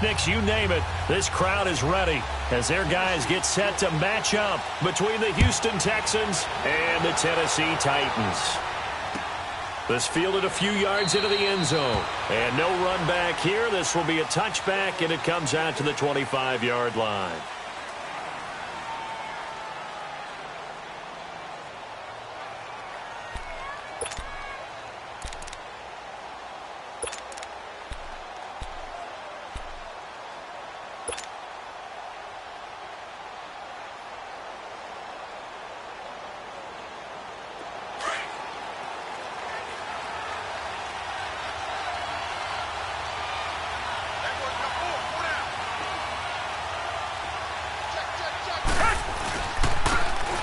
picnics, you name it. This crowd is ready as their guys get set to match up between the Houston Texans and the Tennessee Titans. This fielded a few yards into the end zone. And no run back here. This will be a touchback, and it comes out to the 25-yard line.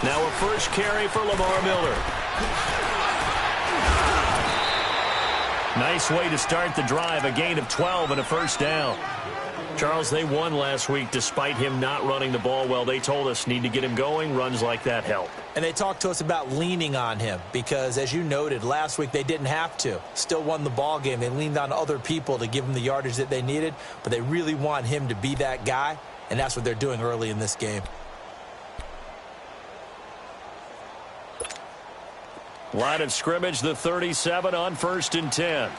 Now a first carry for Lamar Miller. Nice way to start the drive, a gain of 12 and a first down. Charles, they won last week despite him not running the ball well. They told us need to get him going. Runs like that help. And they talked to us about leaning on him because, as you noted, last week they didn't have to. Still won the ball game. They leaned on other people to give them the yardage that they needed, but they really want him to be that guy, and that's what they're doing early in this game. Line of scrimmage, the 37 on 1st and 10.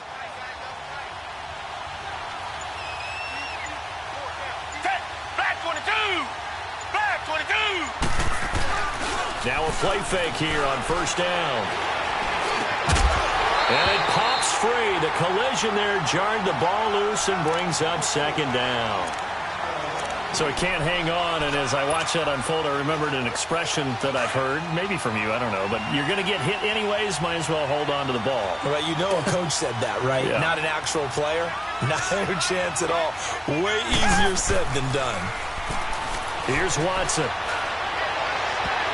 Now a play fake here on 1st down. And it pops free. The collision there jarred the ball loose and brings up 2nd down. So he can't hang on, and as I watch that unfold, I remembered an expression that I've heard, maybe from you, I don't know, but you're going to get hit anyways, might as well hold on to the ball. Right, you know a coach said that, right? Yeah. Not an actual player. Not a chance at all. Way easier said than done. Here's Watson.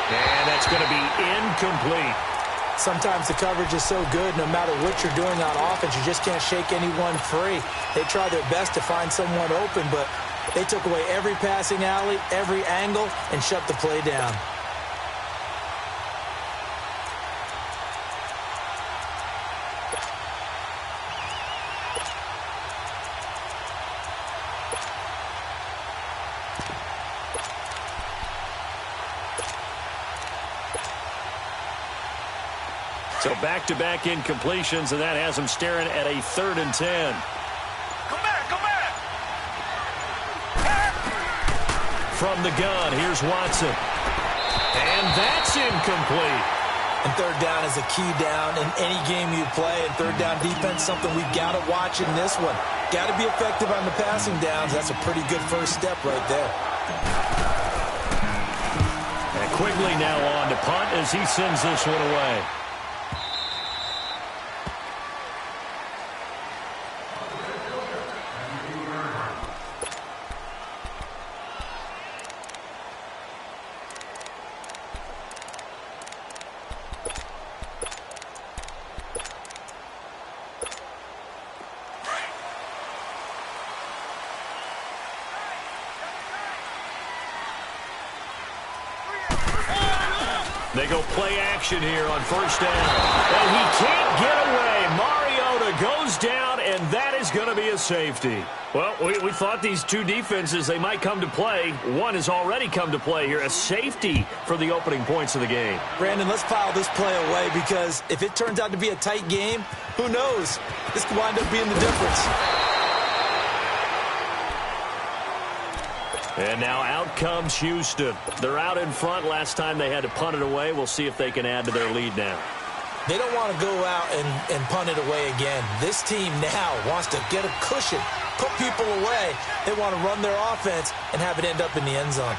And that's going to be incomplete. Sometimes the coverage is so good, no matter what you're doing on offense, you just can't shake anyone free. They try their best to find someone open, but they took away every passing alley, every angle, and shut the play down. So back-to-back incompletions, and that has them staring at a 3rd and 10. From the gun, here's Watson. And that's incomplete. And 3rd down is a key down in any game you play. And 3rd down defense, something we've got to watch in this one. Got to be effective on the passing downs. That's a pretty good first step right there. And Quigley now on to punt as he sends this one away. They go play action here on 1st down. And he can't get away. Mariota goes down, and that is going to be a safety. Well, we thought these two defenses, they might come to play. One has already come to play here. A safety for the opening points of the game. Brandon, let's file this play away because if it turns out to be a tight game, who knows? This could wind up being the difference. And now out comes Houston. They're out in front. Last time they had to punt it away. We'll see if they can add to their lead now. They don't want to go out and punt it away again. This team now wants to get a cushion, put people away. They want to run their offense and have it end up in the end zone.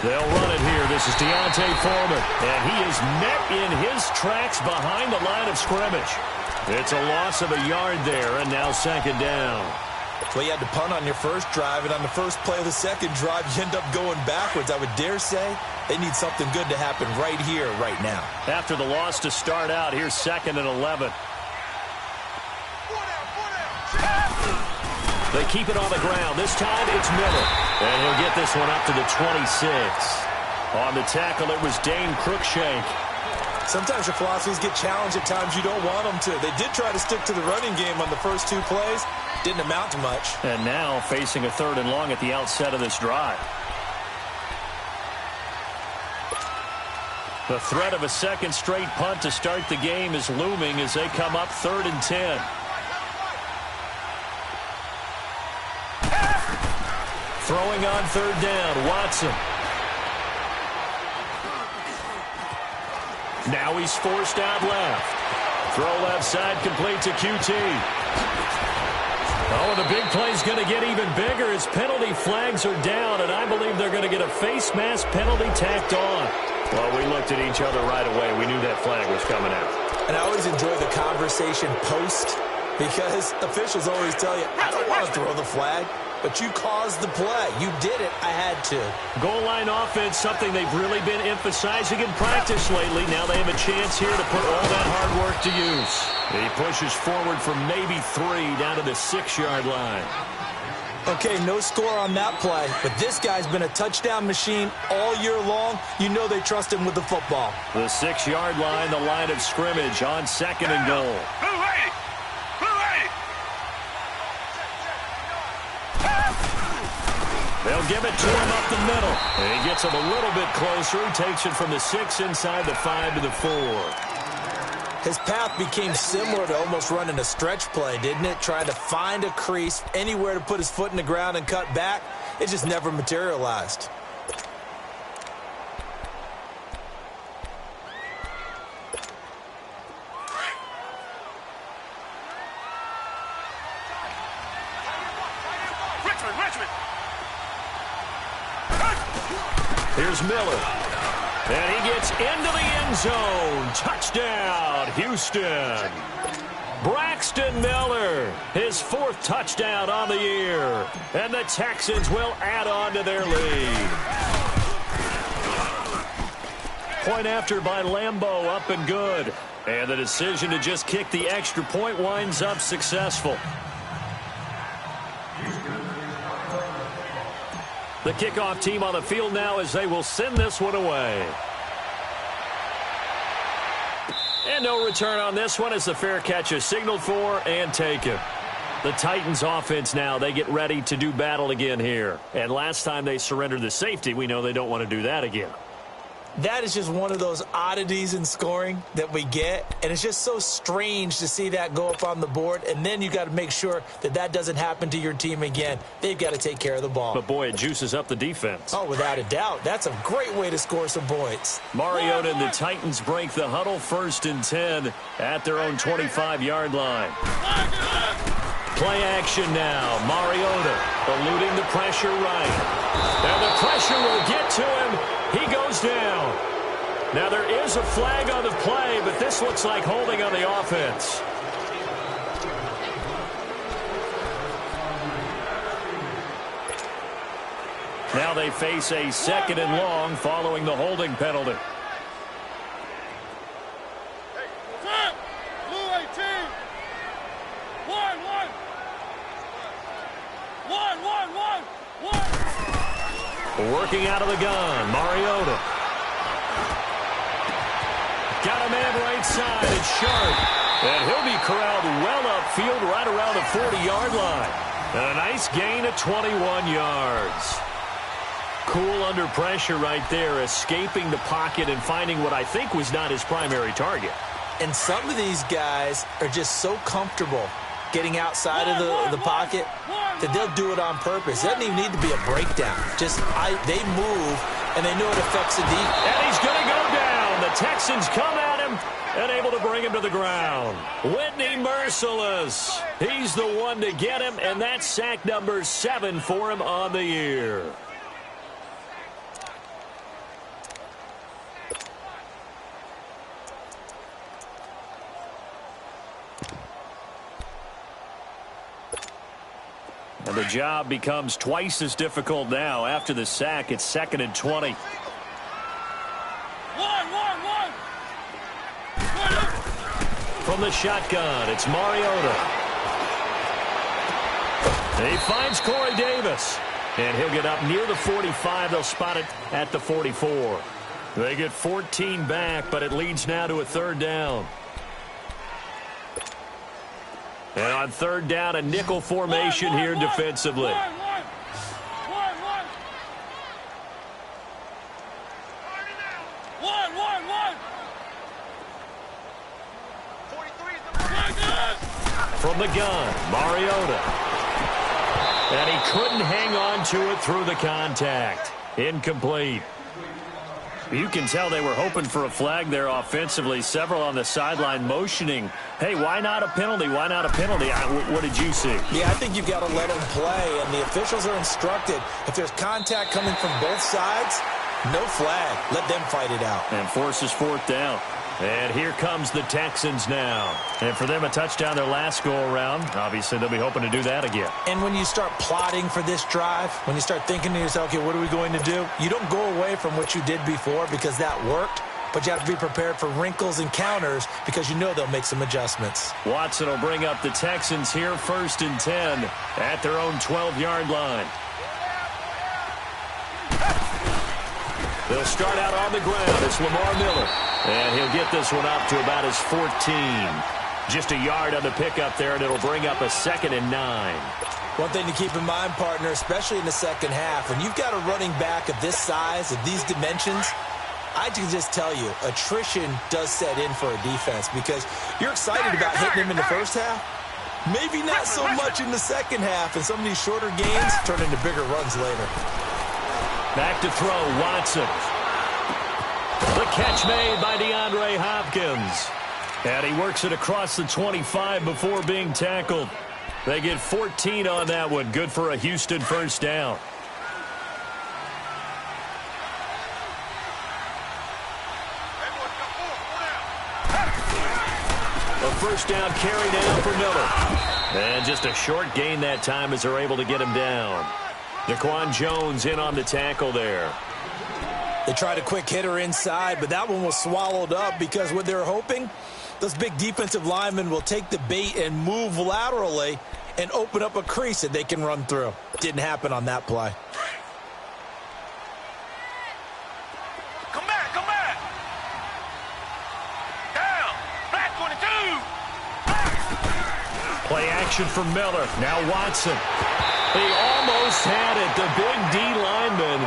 They'll run it here. This is Deontay Foreman. And he is met in his tracks behind the line of scrimmage. It's a loss of a yard there, and now 2nd down. Well, you had to punt on your first drive, and on the first play of the second drive, you end up going backwards. I would dare say they need something good to happen right here, right now. After the loss to start out, here's 2nd and 11. They keep it on the ground. This time it's Miller. And he'll get this one up to the 26. On the tackle, it was Dane Cruikshank. Sometimes your philosophies get challenged at times you don't want them to. They did try to stick to the running game on the first 2 plays. Didn't amount to much. And now facing a 3rd and long at the outset of this drive. The threat of a second straight punt to start the game is looming as they come up 3rd and 10. Throwing on 3rd down, Watson. Now he's forced out left. Throw left side, complete to QT. Oh, and the big play's going to get even bigger as penalty flags are down, and I believe they're going to get a face mask penalty tacked on. Well, we looked at each other right away. We knew that flag was coming out. And I always enjoy the conversation post because officials always tell you, I don't want to throw the flag. But you caused the play. You did it. I had to. Goal line offense, something they've really been emphasizing in practice lately. Now they have a chance here to put all that hard work to use. He pushes forward for maybe 3 down to the 6-yard line. Okay, no score on that play. But this guy's been a touchdown machine all year long. You know they trust him with the football. The 6-yard line, the line of scrimmage on 2nd and goal. They'll give it to him up the middle. And he gets him a little bit closer. He takes it from the 6 inside the 5 to the 4. His path became similar to almost running a stretch play, didn't it? Trying to find a crease, anywhere to put his foot in the ground and cut back. It just never materialized. Here's Miller. And he gets into the end zone. Touchdown, Houston. Braxton Miller, his 4th touchdown on the year. And the Texans will add on to their lead. Point after by Lambeau, up and good. And the decision to just kick the extra point winds up successful. The kickoff team on the field now as they will send this one away. And no return on this one as the fair catch is signaled for and taken. The Titans offense now, they get ready to do battle again here. And last time they surrendered the safety, we know they don't want to do that again. That is just one of those oddities in scoring that we get, and it's just so strange to see that go up on the board, and then you got to make sure that that doesn't happen to your team again. They've got to take care of the ball. But, boy, it juices up the defense. Oh, without a doubt. That's a great way to score some points. Mariota and the Titans break the huddle 1st and 10 at their own 25-yard line. Play action now. Mariota eluding the pressure right. And the pressure will get to him. He goes down. Now there is a flag on the play, but this looks like holding on the offense. Now they face a 2nd and long following the holding penalty. Working out of the gun, Mariota. Got a man right side, it's Sharp. And he'll be corralled well upfield right around the 40-yard line. And a nice gain of 21 yards. Cool under pressure right there, escaping the pocket and finding what I think was not his primary target. And some of these guys are just so comfortable getting outside of the pocket that they'll do it on purpose. It doesn't even need to be a breakdown. Just they move, and they know it affects the deep. And he's going to go down. The Texans come at him and able to bring him to the ground. Whitney Merciless. He's the one to get him, and that's sack number 7 for him on the year. And the job becomes twice as difficult now. After the sack, it's 2nd and 20. From the shotgun, it's Mariota. He finds Corey Davis. And he'll get up near the 45. They'll spot it at the 44. They get 14 back, but it leads now to a third down. And on third down, a nickel formation here defensively. From the gun, Mariota. And he couldn't hang on to it through the contact. Incomplete. You can tell they were hoping for a flag there offensively. Several on the sideline motioning, hey, why not a penalty? Why not a penalty? What did you see? Yeah, I think you've got to let them play, and the officials are instructed, if there's contact coming from both sides, no flag. Let them fight it out. And forces fourth down. And here comes the Texans now. And for them, a touchdown their last go-around. Obviously, they'll be hoping to do that again. And when you start plotting for this drive, when you start thinking to yourself, okay, what are we going to do? You don't go away from what you did before because that worked. But you have to be prepared for wrinkles and counters because you know they'll make some adjustments. Watson will bring up the Texans here, 1st and 10 at their own 12-yard line. They'll start out on the ground. It's Lamar Miller. And he'll get this one up to about his 14. Just a yard on the pickup there, and it'll bring up a 2nd and 9. One thing to keep in mind, partner, especially in the second half, when you've got a running back of this size, of these dimensions, I can just tell you, attrition does set in for a defense because you're excited about hitting him in the first half. Maybe not so much in the second half, and some of these shorter gains turn into bigger runs later. Back to throw, Watson. The catch made by DeAndre Hopkins. And he works it across the 25 before being tackled. They get 14 on that one. Good for a Houston first down. A first down carry down for Miller. And just a short gain that time as they're able to get him down. Daquan Jones in on the tackle there. They tried a quick hitter inside, but that one was swallowed up because what they're hoping, those big defensive linemen will take the bait and move laterally and open up a crease that they can run through. Didn't happen on that play. Come back, come back. Down, black 22. Play action for Miller. Now Watson. He almost had it. The big D lineman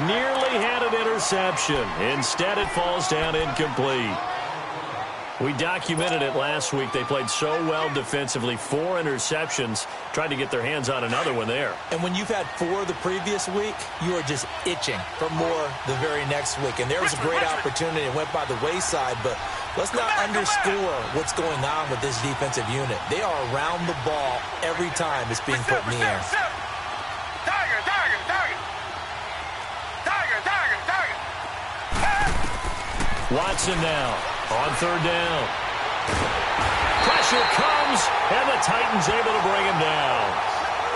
nearly had an interception. Instead, it falls down incomplete. We documented it last week. They played so well defensively. 4 interceptions. Tried to get their hands on another one there. And when you've had 4 the previous week, you are just itching for more the very next week. And there was a great opportunity. It went by the wayside, but let's not underscore what's going on with this defensive unit. They are around the ball every time it's being put in the air. Watson now on third down. Pressure comes, and the Titans able to bring him down.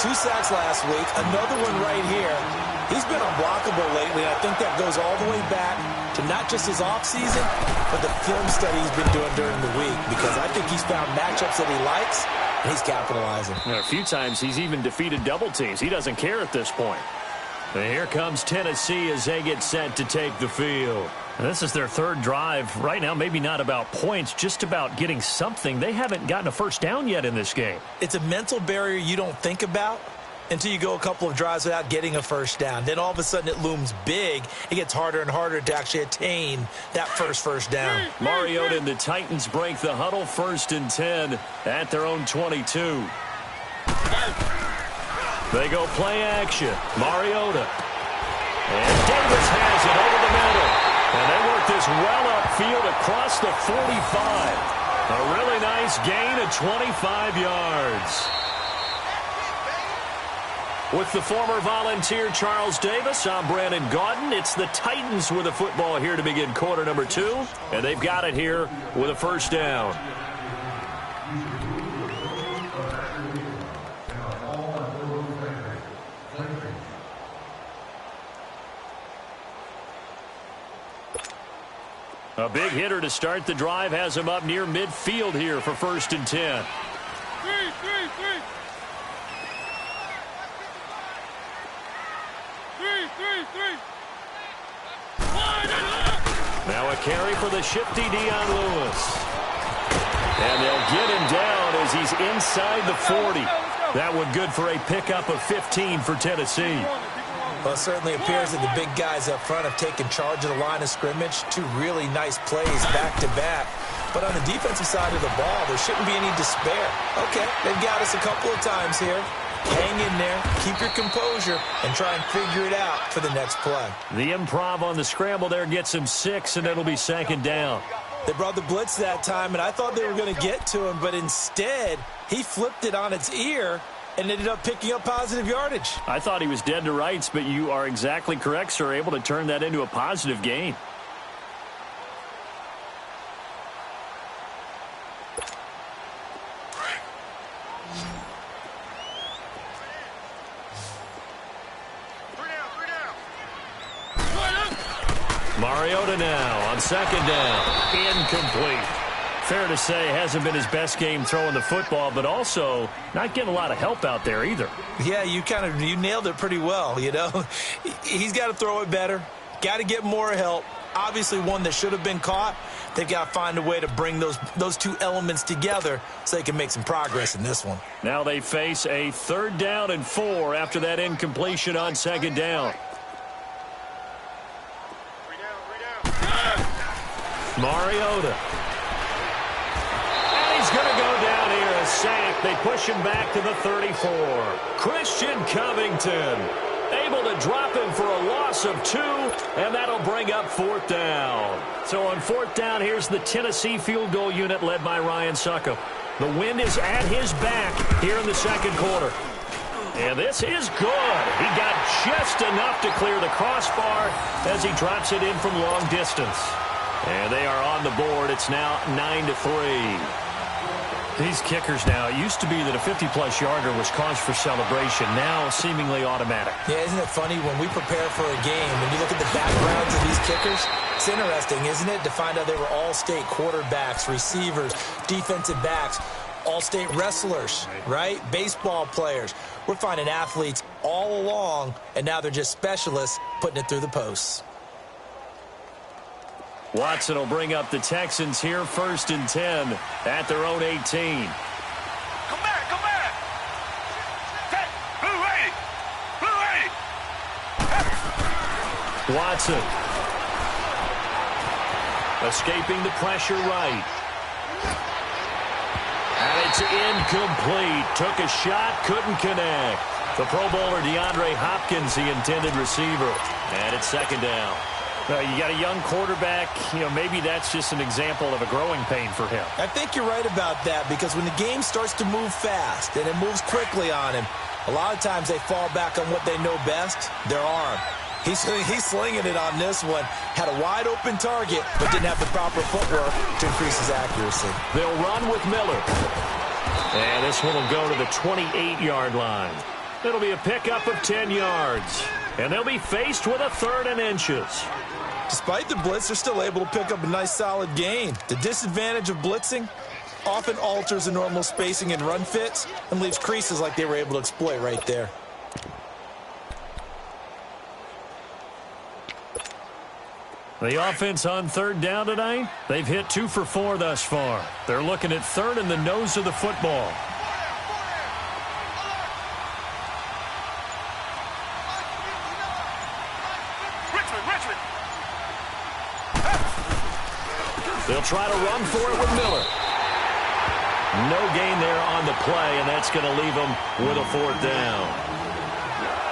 2 sacks last week, another one right here. He's been unblockable lately, and I think that goes all the way back to not just his offseason, but the film study he's been doing during the week, because I think he's found matchups that he likes, and he's capitalizing. A few times he's even defeated double teams. He doesn't care at this point. And here comes Tennessee as they get set to take the field. And this is their 3rd drive. Right now, maybe not about points, just about getting something. They haven't gotten a first down yet in this game. It's a mental barrier you don't think about until you go a couple of drives without getting a first down. Then all of a sudden it looms big. It gets harder and harder to actually attain that first down. Mariota and the Titans break the huddle, 1st and 10 at their own 22. They go play action. Mariota. And Davis has it over the middle. And they work this well upfield across the 45. A really nice gain of 25 yards. With the former Volunteer Charles Davis, I'm Brandon Gaudin. It's the Titans with the football here to begin quarter number 2. And they've got it here with a first down. A big hitter to start the drive has him up near midfield here for 1st and 10. Now a carry for the shifty Dion Lewis. And they'll get him down as he's inside the 40. That one good for a pickup of 15 for Tennessee. Well, it certainly appears that the big guys up front have taken charge of the line of scrimmage. Two really nice plays back-to-back. But on the defensive side of the ball, there shouldn't be any despair. Okay, they've got us a couple of times here. Hang in there, keep your composure, and try and figure it out for the next play. The improv on the scramble there gets him 6, and it'll be second down. They brought the blitz that time, and I thought they were going to get to him, but instead, he flipped it on its ear and ended up picking up positive yardage. I thought he was dead to rights, but you are exactly correct, sir, able to turn that into a positive gain. Mariota now on second down. Incomplete. Fair to say, hasn't been his best game throwing the football, but also not getting a lot of help out there either. Yeah, you nailed it pretty well, you know. He's got to throw it better. Got to get more help. Obviously one that should have been caught. They've got to find a way to bring those two elements together so they can make some progress in this one. Now they face a 3rd down and 4 after that incompletion on second down. Mariota. And he's going to go down here, a sack. They push him back to the 34. Christian Covington able to drop him for a loss of 2, and that'll bring up 4th down. So on 4th down, here's the Tennessee field goal unit led by Ryan Sucko. The wind is at his back here in the second quarter. And this is good. He got just enough to clear the crossbar as he drops it in from long distance. And they are on the board. It's now 9-3. These kickers now, it used to be that a 50-plus yarder was cause for celebration. Now seemingly automatic. Yeah, isn't it funny when we prepare for a game, when you look at the backgrounds of these kickers, it's interesting, isn't it, to find out they were all-state quarterbacks, receivers, defensive backs, all-state wrestlers, right? Baseball players. We're finding athletes all along, and now they're just specialists putting it through the posts. Watson will bring up the Texans here, 1st and 10 at their own 18. Come back, come back. Blue ready. Blue ready. Watson. Escaping the pressure right. And it's incomplete. Took a shot, couldn't connect. The Pro Bowler DeAndre Hopkins, the intended receiver. And it's second down. You got a young quarterback, maybe that's just an example of a growing pain for him. I think you're right about that, because when the game starts to move fast and it moves quickly on him, a lot of times they fall back on what they know best, their arm. He's slinging it on this one. Had a wide open target, but didn't have the proper footwork to increase his accuracy. They'll run with Miller. And this one will go to the 28-yard line. It'll be a pickup of 10 yards. And they'll be faced with a 3rd and inches. Despite the blitz, they're still able to pick up a nice solid gain. The disadvantage of blitzing often alters the normal spacing and run fits and leaves creases like they were able to exploit right there. The offense on 3rd down tonight, they've hit 2 for 4 thus far. They're looking at 3rd in the nose of the football. They'll try to run for it with Miller. No gain there on the play, and that's going to leave them with a 4th down.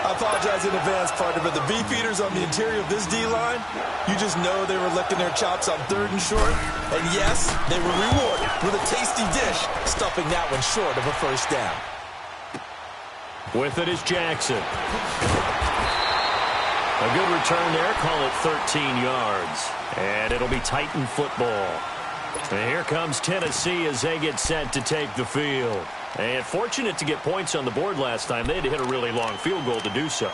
I apologize in advance, partner, but the beefeaters on the interior of this D-line, you just know they were licking their chops on 3rd and short. And yes, they were rewarded with a tasty dish, stuffing that one short of a 1st down. With it is Jackson. A good return there, call it 13 yards. And it'll be Titan football. And here comes Tennessee as they get set to take the field. And fortunate to get points on the board last time. They had to hit a really long field goal to do so.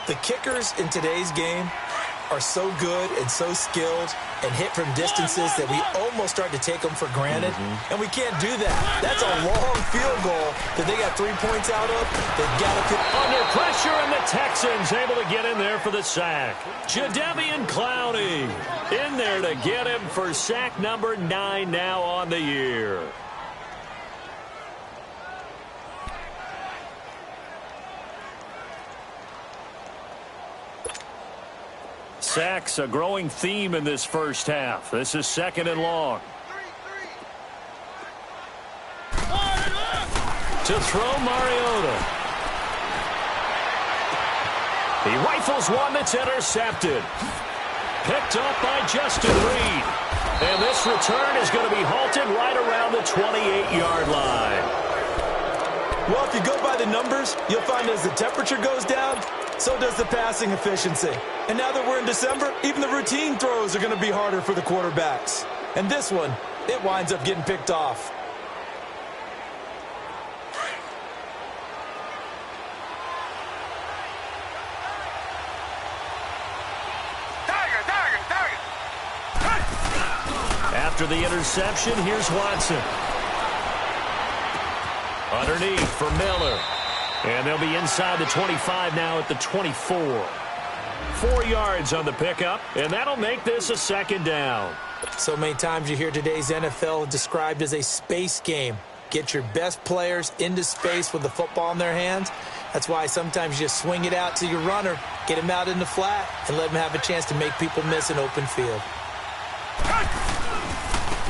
The kickers in today's game are so good and so skilled and hit from distances that we almost start to take them for granted. And we can't do that. That's a long field goal that they got 3 points out of. They've got to pick. Under pressure. pressure, and the Texans able to get in there for the sack. Jadeveon Clowney in there to get him for sack number 9 now on the year. Sacks, a growing theme in this first half. This is 2nd and long. To throw, Mariota. He rifles one that's intercepted. Picked up by Justin Reed. And this return is going to be halted right around the 28-yard line. Well, if you go by the numbers, you'll find as the temperature goes down, so does the passing efficiency. And now that we're in December, even the routine throws are going to be harder for the quarterbacks. And this one, it winds up getting picked off. After the interception, here's Watson. Underneath for Miller. And they'll be inside the 25 now at the 24. 4 yards on the pickup, and that'll make this a 2nd down. So many times you hear today's NFL described as a space game. Get your best players into space with the football in their hands. That's why sometimes you just swing it out to your runner, get him out in the flat, and let him have a chance to make people miss an open field.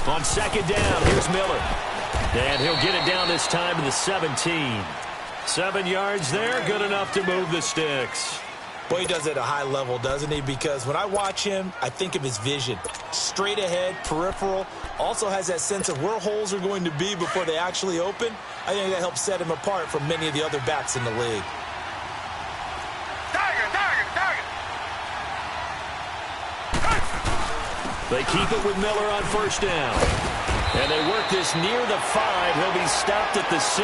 On 2nd down, here's Miller. And he'll get it down this time to the 17. 7 yards there, good enough to move the sticks. Boy, he does it at a high level, doesn't he? Because when I watch him, I think of his vision. Straight ahead, peripheral. Also has that sense of where holes are going to be before they actually open. I think that helps set him apart from many of the other backs in the league. They keep it with Miller on 1st down. And they work this near the 5. He'll be stopped at the 6.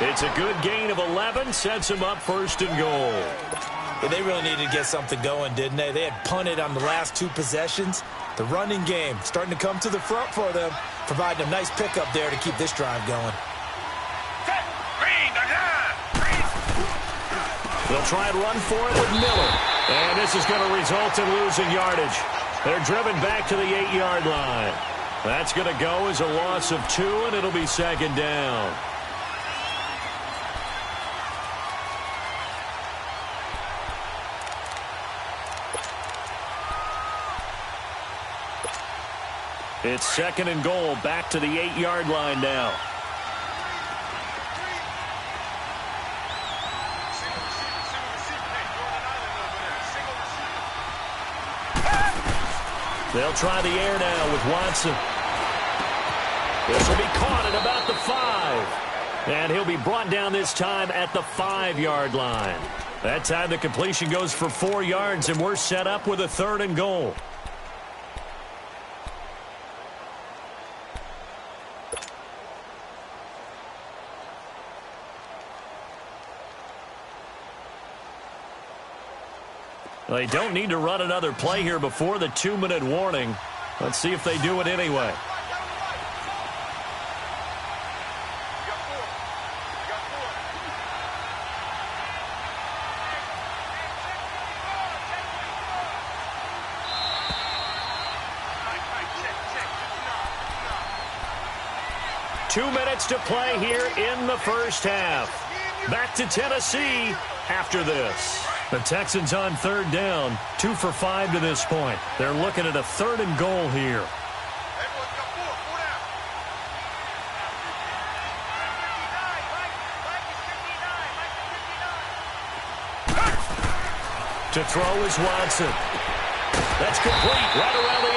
It's a good gain of 11. Sets him up 1st and goal. Yeah, they really needed to get something going, didn't they? They had punted on the last 2 possessions. The running game starting to come to the front for them, providing a nice pickup there to keep this drive going. They'll try and run for it with Miller. And this is going to result in losing yardage. They're driven back to the 8-yard line. That's going to go as a loss of 2, and it'll be 2nd down. It's 2nd and goal, back to the 8-yard line now. They'll try the air now with Watson. This will be caught at about the 5. And he'll be brought down this time at the 5-yard line. That time the completion goes for 4 yards, and we're set up with a 3rd and goal. They don't need to run another play here before the 2-minute warning. Let's see if they do it anyway. Two minutes to play here in the first half. Back to Tennessee after this. The Texans on 3rd down, 2 for 5 to this point. They're looking at a 3rd and goal here. To throw is Watson. That's complete right around the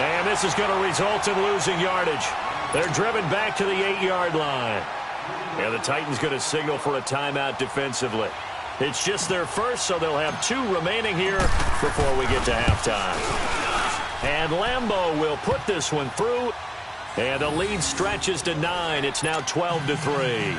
8. And this is going to result in losing yardage. They're driven back to the 8-yard line. And the Titans going to signal for a timeout defensively. It's just their first, so they'll have 2 remaining here before we get to halftime. And Lambeau will put this one through. And the lead stretches to 9. It's now 12-3.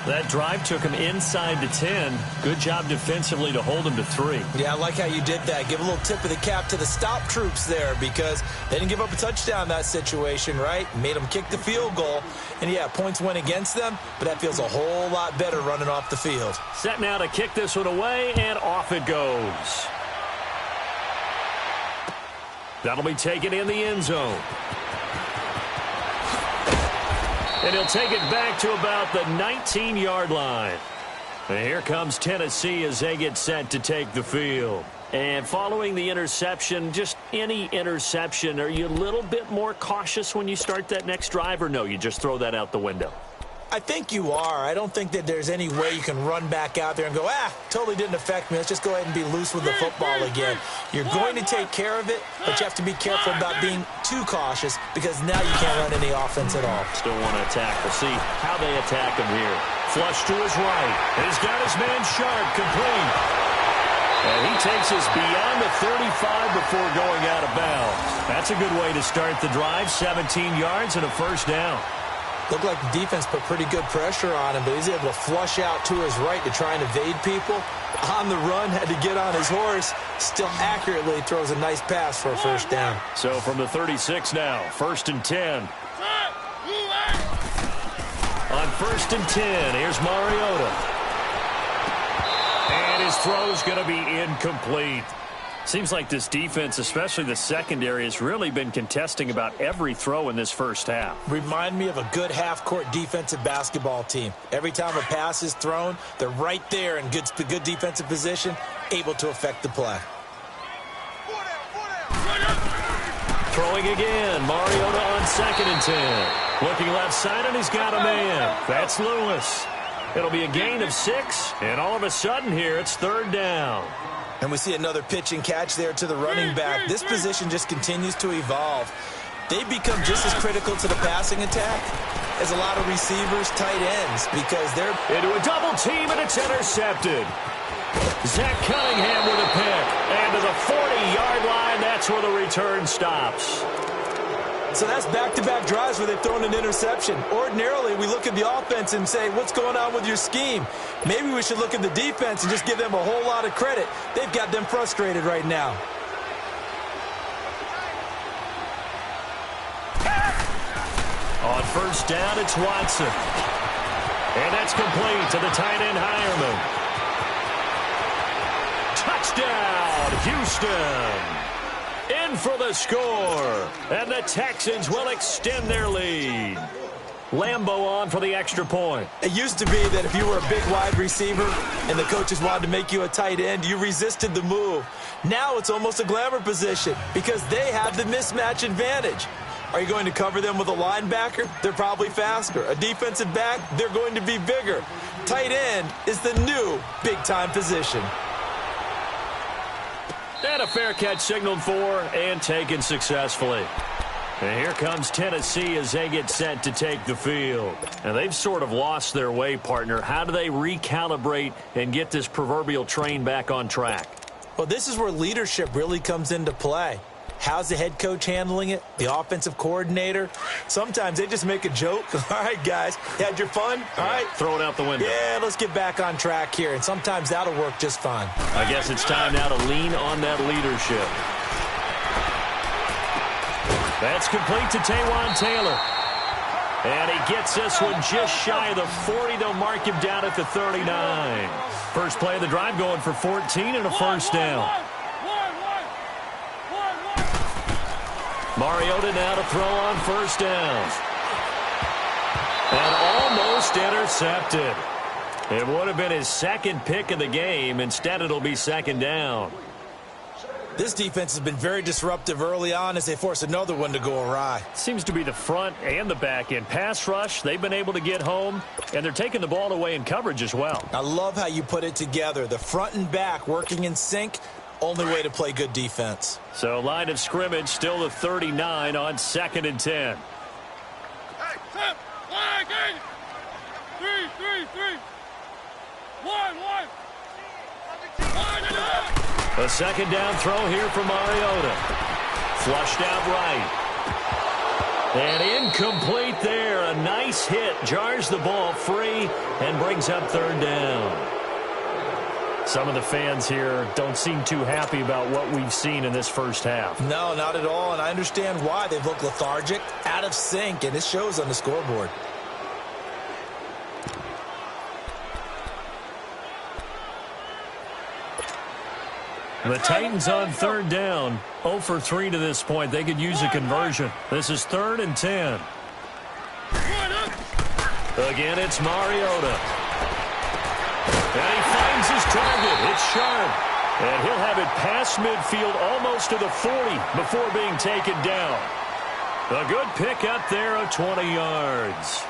That drive took him inside the 10. Good job defensively to hold him to 3. Yeah, I like how you did that. Give a little tip of the cap to the stop troops there because they didn't give up a touchdown in that situation, right? Made them kick the field goal. And, yeah, points went against them, but that feels a whole lot better running off the field. Set now to kick this one away, and off it goes. That'll be taken in the end zone. And he'll take it back to about the 19-yard line. And here comes Tennessee as they get set to take the field. And following the interception, just any interception, are you a little bit more cautious when you start that next drive, or no, you just throw that out the window? I think you are. I don't think that there's any way you can run back out there and go, totally didn't affect me. Let's just go ahead and be loose with the football again. You're going to take care of it, but you have to be careful about being too cautious because now you can't run any offense at all. Still want to attack. We'll see how they attack him here. Flush to his right. He's got his man Sharp complete. And he takes us beyond the 35 before going out of bounds. That's a good way to start the drive. 17 yards and a first down. Looked like the defense put pretty good pressure on him, but he's able to flush out to his right to try and evade people. On the run, had to get on his horse. Still accurately throws a nice pass for a first down. So from the 36 now, 1st and 10. On 1st and 10, here's Mariota. And his throw's going to be incomplete. Seems like this defense, especially the secondary, has really been contesting about every throw in this first half. Remind me of a good half-court defensive basketball team. Every time a pass is thrown, they're right there in good defensive position, able to affect the play. Throwing again, Mariota on 2nd and 10. Looking left side, and he's got a man. That's Lewis. It'll be a gain of 6, and all of a sudden here, it's 3rd down. And we see another pitch and catch there to the running back. This position just continues to evolve. They become just as critical to the passing attack as a lot of receivers, tight ends, because they're into a double team, and it's intercepted. Zach Cunningham with a pick. And to the 40-yard line, that's where the return stops. So that's back-to-back drives where they've thrown an interception. Ordinarily, we look at the offense and say, what's going on with your scheme? Maybe we should look at the defense and just give them a whole lot of credit. They've got them frustrated right now. On 1st down, it's Watson. And that's complete to the tight end Hireman. Touchdown, Houston. In for the score, and the Texans will extend their lead. Lambeau on for the extra point. It used to be that if you were a big wide receiver and the coaches wanted to make you a tight end, you resisted the move. Now it's almost a glamour position because they have the mismatch advantage. Are you going to cover them with a linebacker? They're probably faster. A defensive back? They're going to be bigger. Tight end is the new big-time position. And a fair catch signaled for and taken successfully. And here comes Tennessee as they get set to take the field. And they've sort of lost their way, partner. How do they recalibrate and get this proverbial train back on track? Well, this is where leadership really comes into play. How's the head coach handling it? The offensive coordinator? Sometimes they just make a joke. All right, guys, you had your fun? All right. Throw it out the window. Yeah, let's get back on track here. And sometimes that'll work just fine. I guess it's time now to lean on that leadership. That's complete to Taywan Taylor. And he gets this one just shy of the 40. They'll mark him down at the 39. First play of the drive going for 14 and a first down. Mariota now to throw on 1st down. And almost intercepted. It would have been his 2nd pick of the game. Instead, it'll be 2nd down. This defense has been very disruptive early on as they force another one to go awry. Seems to be the front and the back end. Pass rush, they've been able to get home, and they're taking the ball away in coverage as well. I love how you put it together. The front and back working in sync. Only way to play good defense. So line of scrimmage still the 39 on 2nd and 10. Hey, Sam, line again. 3, 3. 1. A 2nd down throw here for Mariota. Flushed out right. And incomplete there. A nice hit. Jars the ball free and brings up third down. Some of the fans here don't seem too happy about what we've seen in this first half. No, not at all, and I understand why. They've looked lethargic, out of sync, and it shows on the scoreboard. The Titans on third down. 0 for 3 to this point. They could use a conversion. This is 3rd and 10. Again, it's Mariota. And he finds his target. It's sharp. And he'll have it past midfield almost to the 40 before being taken down. A good pick up there of 20 yards.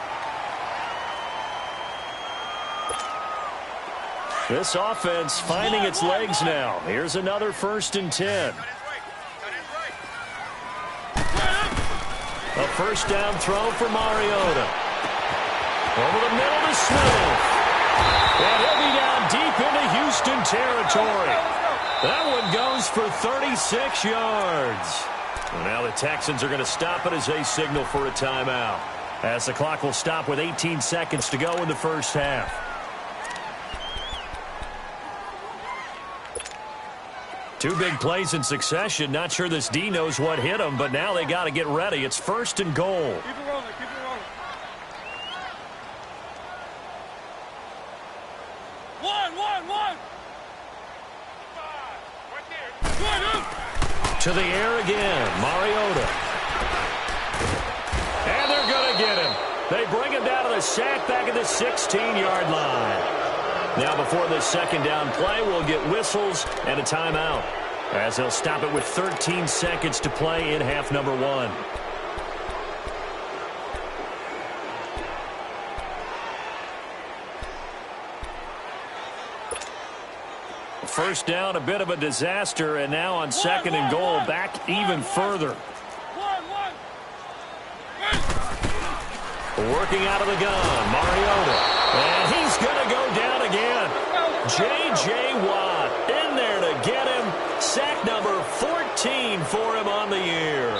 This offense finding its legs now. Here's another 1st and 10. A first down throw for Mariota. Over the middle to Smith. And he'll be down deep into Houston territory. That one goes for 36 yards. And now the Texans are going to stop it as they signal for a timeout. As the clock will stop with 18 seconds to go in the first half. Two big plays in succession. Not sure this D knows what hit him, but now they got to get ready. It's 1st and goal. Keep it rolling, keep it rolling. One. To the air again. Mariota. And they're going to get him. They bring him down to the sack back at the 16-yard line. Now before this second down play, we'll get whistles and a timeout, as they'll stop it with 13 seconds to play in half number 1. First down, a bit of a disaster, and now on 2nd and goal, back even further. Working out of the gun, Mariota. And he's going to go down again. J.J. Watt in there to get him. Sack number 14 for him on the year.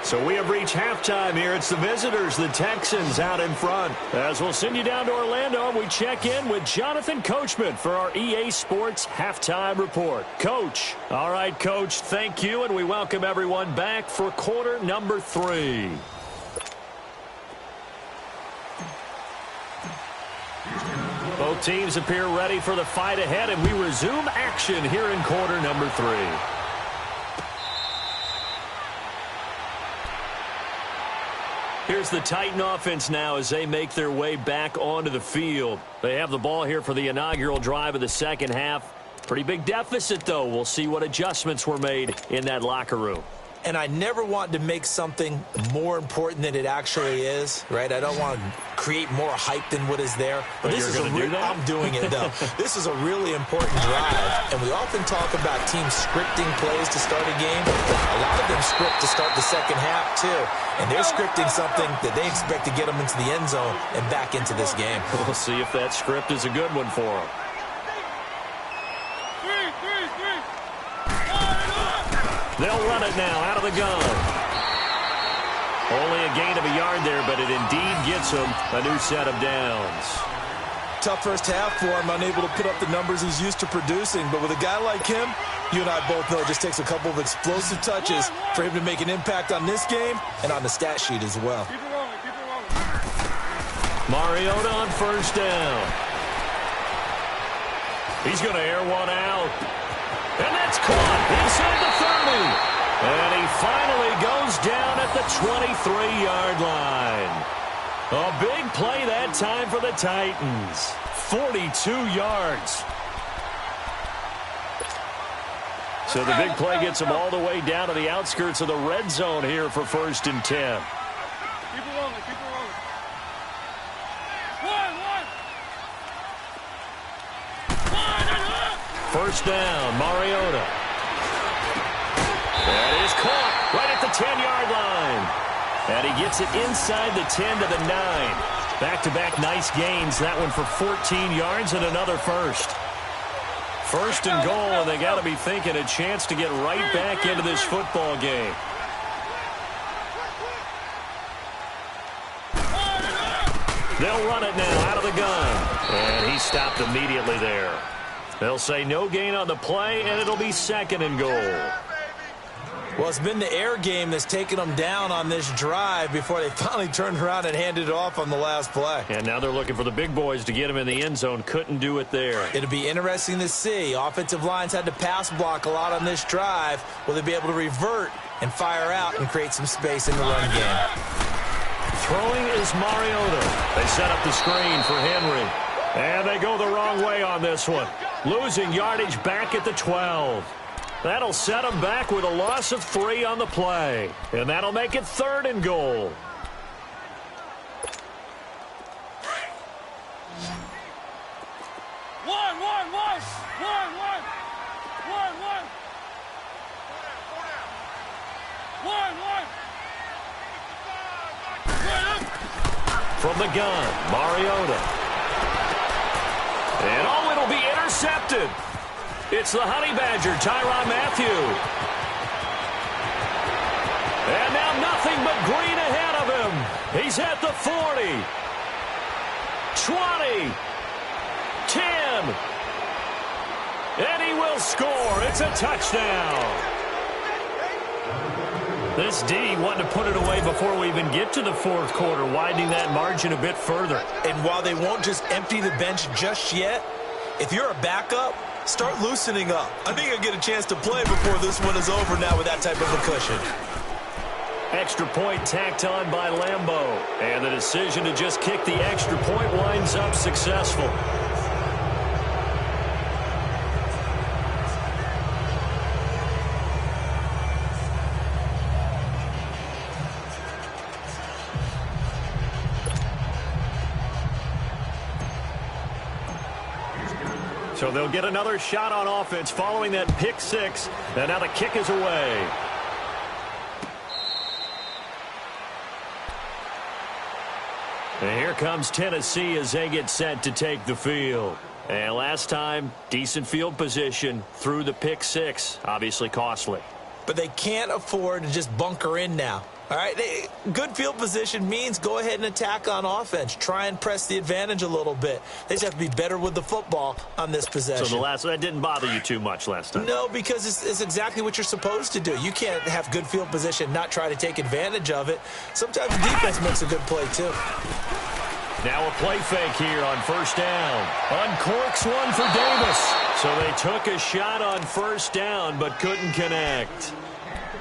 So we have reached halftime here. It's the visitors, the Texans, out in front. As we'll send you down to Orlando, and we check in with Jonathan Coachman for our EA Sports Halftime Report. Coach. All right, Coach, thank you, and we welcome everyone back for quarter number 3. Both teams appear ready for the fight ahead, and we resume action here in quarter number 3. Here's the Titan offense now as they make their way back onto the field. They have the ball here for the inaugural drive of the second half. Pretty big deficit, though. We'll see what adjustments were made in that locker room. And I never want to make something more important than it actually is, right? I don't want to create more hype than what is there. But this is I'm doing it, though. This is a really important drive, and we often talk about teams scripting plays to start a game. A lot of them script to start the second half, too. And they're scripting something that they expect to get them into the end zone and back into this game. We'll see if that script is a good one for them. They'll run it now out of the gun. Only a gain of a yard there, but it indeed gets him a new set of downs. Tough first half for him, unable to put up the numbers he's used to producing. But with a guy like him, you and I both know it just takes a couple of explosive touches for him to make an impact on this game and on the stat sheet as well. Keep it rolling, keep it rolling. Mariota on first down. He's going to air one out. And that's caught inside the 30. And he finally goes down at the 23-yard line. A big play that time for the Titans. 42 yards. So the big play gets him all the way down to the outskirts of the red zone here for 1st and 10. Keep it rolling, keep it rolling. One. First down, Mariota. That is caught right at the 10-yard line. And he gets it inside the 10 to the 9. Back-to-back nice gains. That one for 14 yards and another first. 1st and goal, and they got to be thinking a chance to get right back into this football game. They'll run it now out of the gun. And he stopped immediately there. They'll say no gain on the play, and it'll be 2nd and goal. Well, it's been the air game that's taken them down on this drive before they finally turned around and handed it off on the last play. And now they're looking for the big boys to get him in the end zone. Couldn't do it there. It'll be interesting to see. Offensive lines had to pass block a lot on this drive. Will they be able to revert and fire out and create some space in the run game? Throwing is Mariota. They set up the screen for Henry. And they go the wrong way on this one. Losing yardage back at the 12. That'll set them back with a loss of 3 on the play. And that'll make it 3rd and goal. From the gun, Mariota. And oh, it'll be intercepted. It's the Honey Badger, Tyrann Mathieu. And now nothing but green ahead of him. He's at the 40. 20. 10. And he will score. It's a touchdown. This D wanting to put it away before we even get to the 4th quarter, widening that margin a bit further. And while they won't just empty the bench just yet, if you're a backup, start loosening up. I think I'll get a chance to play before this one is over now with that type of a cushion. Extra point tacked on by Lambeau. And the decision to just kick the extra point winds up successful. So they'll get another shot on offense following that pick 6. And now the kick is away. And here comes Tennessee as they get set to take the field. And last time, decent field position through the pick 6. Obviously costly. But they can't afford to just bunker in now. All right, good field position means go ahead and attack on offense. Try and press the advantage a little bit. They just have to be better with the football on this possession. So that didn't bother you too much last time? No, because it's exactly what you're supposed to do. You can't have good field position, not try to take advantage of it. Sometimes the defense makes a good play, too. Now a play fake here on 1st down. Uncorks one for Davis. So they took a shot on 1st down but couldn't connect.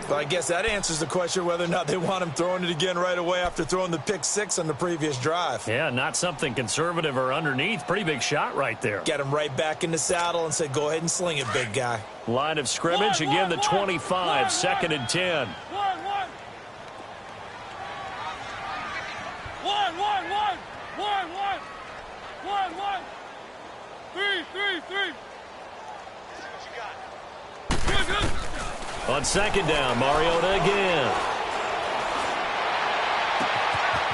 Well, I guess that answers the question whether or not they want him throwing it again right away after throwing the pick 6 on the previous drive. Yeah, not something conservative or underneath. Pretty big shot right there. Get him right back in the saddle and said, go ahead and sling it, big guy. Line of scrimmage, again the 25, 2nd and 10. Three. On 2nd down, Mariota again.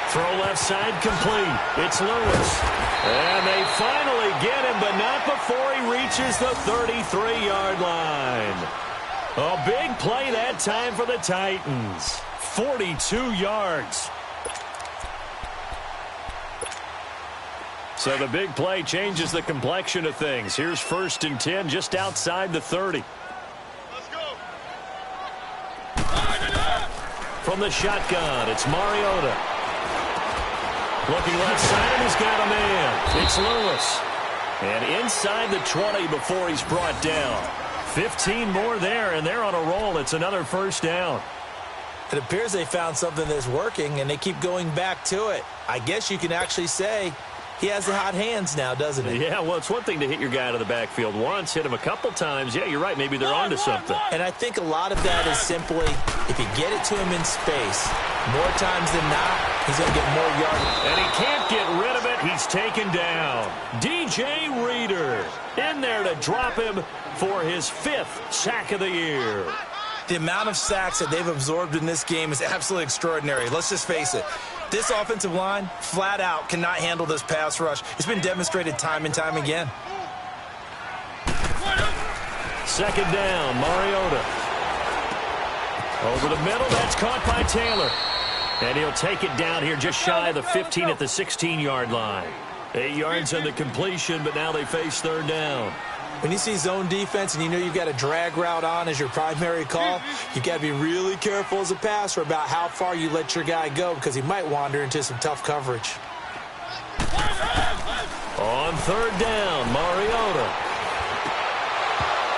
Throw left side complete. It's Lewis. And they finally get him, but not before he reaches the 33-yard line. A big play that time for the Titans. 42 yards. So the big play changes the complexion of things. Here's 1st and 10 just outside the 30. From the shotgun, it's Mariota. Looking left side, and he's got a man. It's Lewis. And inside the 20 before he's brought down. 15 more there, and they're on a roll. It's another 1st down. It appears they found something that's working, and they keep going back to it. I guess you can actually say he has the hot hands now, doesn't he? Yeah, well, it's one thing to hit your guy out of the backfield once, hit him a couple times. Yeah, you're right. Maybe they're onto something. And I think a lot of that is simply if you get it to him in space, more times than not, he's going to get more yards. And he can't get rid of it. He's taken down. DJ Reader in there to drop him for his 5th sack of the year. The amount of sacks that they've absorbed in this game is absolutely extraordinary. Let's just face it. This offensive line, flat out, cannot handle this pass rush. It's been demonstrated time and time again. 2nd down, Mariota. Over the middle, that's caught by Taylor. And he'll take it down here just shy of the 15 at the 16-yard line. 8 yards on the completion, but now they face third down. When you see zone defense and you know you've got a drag route on as your primary call, you've got to be really careful as a passer about how far you let your guy go because he might wander into some tough coverage. On third down, Mariota.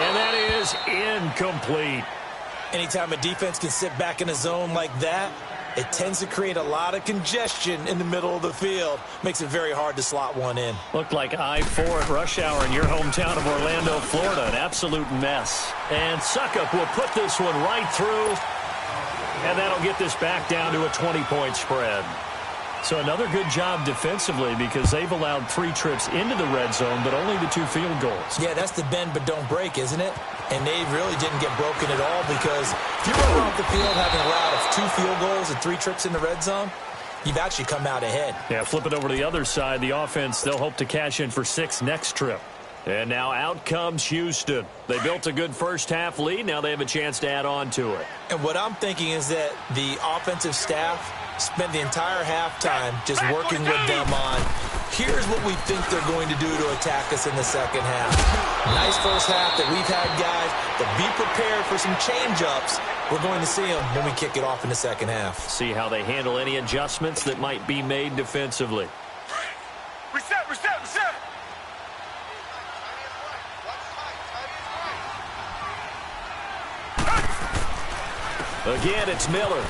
And that is incomplete. Anytime a defense can sit back in a zone like that, it tends to create a lot of congestion in the middle of the field. Makes it very hard to slot one in. Looked like I-4 at rush hour in your hometown of Orlando, Florida. An absolute mess. And Suckup will put this one right through. And that'll get this back down to a 20-point spread. So another good job defensively because they've allowed 3 trips into the red zone, but only the 2 field goals. Yeah, that's the bend but don't break, isn't it? And they really didn't get broken at all because if you run off the field having allowed 2 field goals and 3 trips in the red zone, you've actually come out ahead. Yeah, flip it over to the other side. The offense, they'll hope to cash in for 6 next trip. And now out comes Houston. They built a good first-half lead. Now they have a chance to add on to it. And what I'm thinking is that the offensive staff spent the entire halftime just working with them on, here's what we think they're going to do to attack us in the second half. Nice first half that we've had, guys, but be prepared for some change-ups. We're going to see them when we kick it off in the second half. See how they handle any adjustments that might be made defensively. Reset, reset, reset. Again, it's Miller.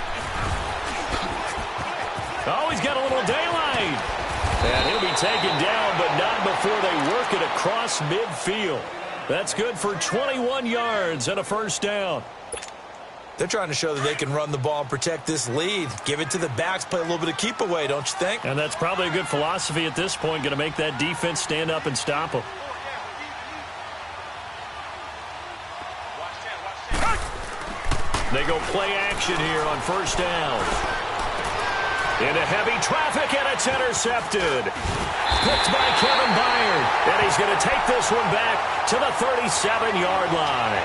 Oh, he's got a little daylight. And he'll be taken down, but not before they work it across midfield. That's good for 21 yards and a first down. They're trying to show that they can run the ball and protect this lead. Give it to the backs, play a little bit of keep away, don't you think? And that's probably a good philosophy at this point, going to make that defense stand up and stop them. They go play action here on first down. Into heavy traffic, and it's intercepted. Picked by Kevin Byard. And he's going to take this one back to the 37-yard line.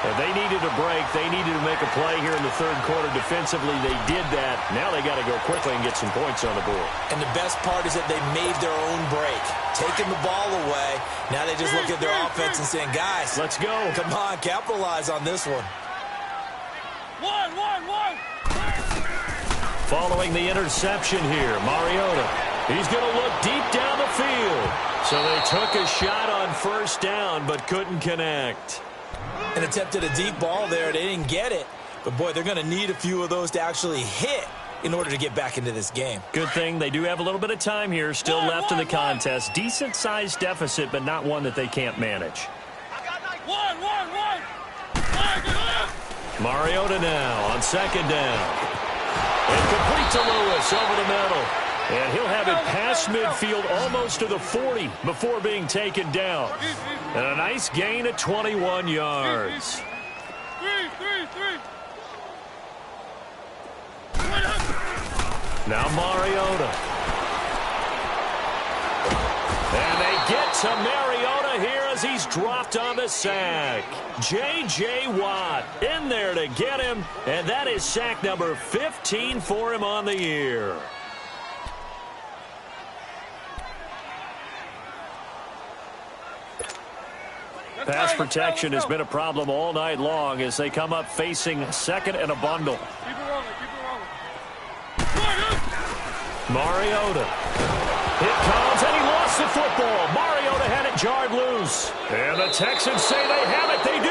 And they needed a break. They needed to make a play here in the third quarter. Defensively, they did that. Now they got to go quickly and get some points on the board. And the best part is that they made their own break. Taking the ball away. Now they just look at their offense and saying, guys, let's go. Come on, capitalize on this one. One. Following the interception here, Mariota. He's going to look deep down the field. So they took a shot on first down, but couldn't connect. And attempted a deep ball there. They didn't get it. But, boy, they're going to need a few of those to actually hit in order to get back into this game. Good thing they do have a little bit of time here still left in the contest. Decent-sized deficit, but not one that they can't manage. One. Mariota now on second down. And complete to Lewis over the middle. And he'll have it past midfield almost to the 40 before being taken down. And a nice gain of 21 yards. Three. Now Mariota. And they get to Mariota here as he's dropped on the sack. J.J. Watt in there to get him, and that is sack number 15 for him on the year. Pass protection has been a problem all night long as they come up facing second and a bundle. Keep it rolling. Mariota. It comes, and he lost the football. Mariota had it jarred loose. And the Texans say they have it. They do.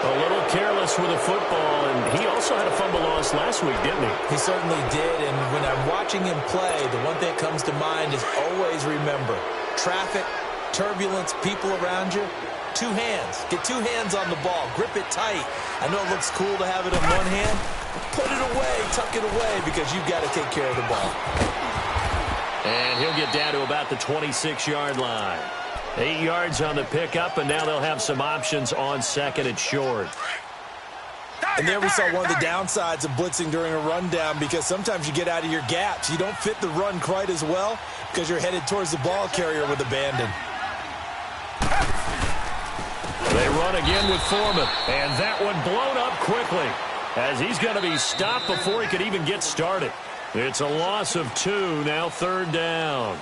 A little careless with the football, and he also had a fumble loss last week, didn't he? He certainly did, and when I'm watching him play, the one thing that comes to mind is always remember, traffic, turbulence, people around you, 2 hands. Get 2 hands on the ball. Grip it tight. I know it looks cool to have it in one hand. Put it away, tuck it away, because you've got to take care of the ball. And he'll get down to about the 26-yard line. 8 yards on the pickup, and now they'll have some options on second and short. And there we saw one of the downsides of blitzing during a rundown, because sometimes you get out of your gaps. You don't fit the run quite as well because you're headed towards the ball carrier with abandon. They run again with Foreman, and that one blown up quickly. as he's going to be stopped before he could even get started. It's a loss of 2, now 3rd down.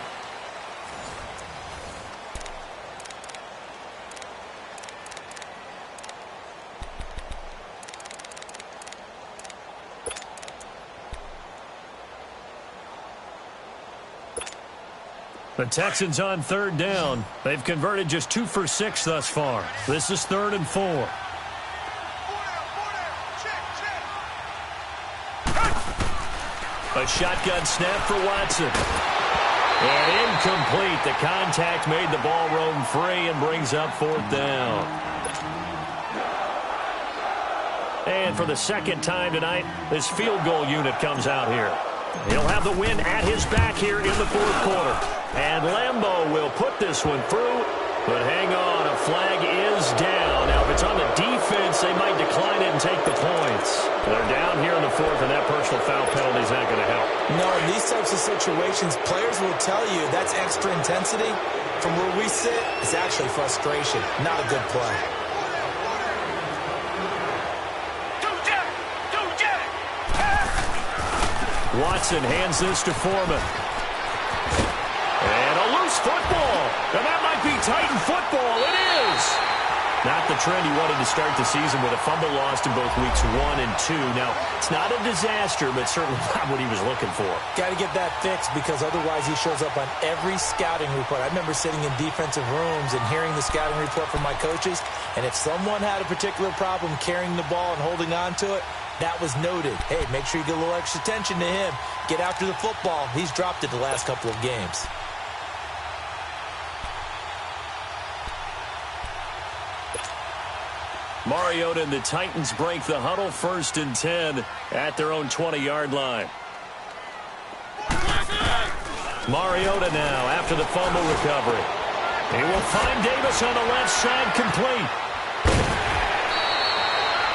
The Texans on 3rd down. They've converted just 2 for 6 thus far. This is 3rd and 4. A shotgun snap for Watson. And incomplete. The contact made the ball roam free and brings up 4th down. And for the 2nd time tonight, this field goal unit comes out here. He'll have the win at his back here in the 4th quarter. And Lambeau will put this one through. But hang on, a flag is down. Now, if it's on the defense, they might decline it and take the points. They're down here in the 4th, and that personal foul penalty is not going to help. No, in these types of situations, players will tell you that's extra intensity. From where we sit, it's actually frustration. Not a good play. Watson hands this to Foreman. And a loose football. And that might be Titan football. It is. Not the trend he wanted to start the season with a fumble lost in both weeks 1 and 2. Now, it's not a disaster, but certainly not what he was looking for. Got to get that fixed because otherwise he shows up on every scouting report. I remember sitting in defensive rooms and hearing the scouting report from my coaches, and if someone had a particular problem carrying the ball and holding on to it, that was noted. Hey, make sure you get a little extra attention to him. Get after the football. He's dropped it the last couple of games. Mariota and the Titans break the huddle, 1st and 10 at their own 20-yard line. Mariota now after the fumble recovery. He will find Davis on the left side, complete.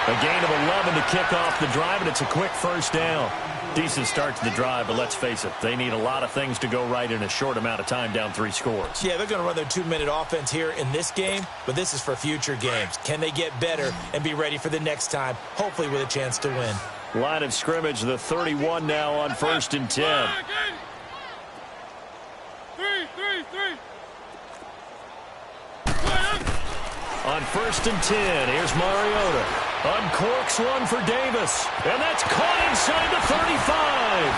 A gain of 11 to kick off the drive, and it's a quick 1st down. Decent start to the drive, but let's face it, they need a lot of things to go right in a short amount of time, down 3 scores. Yeah, they're going to run their 2-minute offense here in this game, but this is for future games. Can they get better and be ready for the next time, hopefully with a chance to win? Line of scrimmage, the 31 now on 1st and 10. 3. On 1st and 10, here's Mariota. Uncorks one for Davis. And that's caught inside the 35.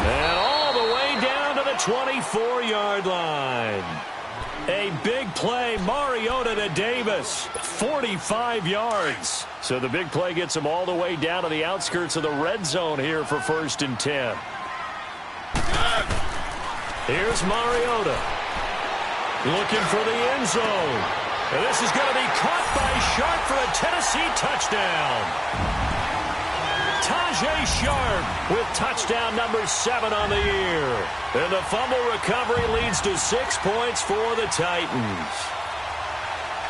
And all the way down to the 24-yard line. A big play, Mariota to Davis. 45 yards. So the big play gets him all the way down to the outskirts of the red zone here for 1st and 10. Here's Mariota. Looking for the end zone. And this is going to be caught by Sharp for a Tennessee touchdown. Tajay Sharp with touchdown number 7 on the year. And the fumble recovery leads to 6 points for the Titans.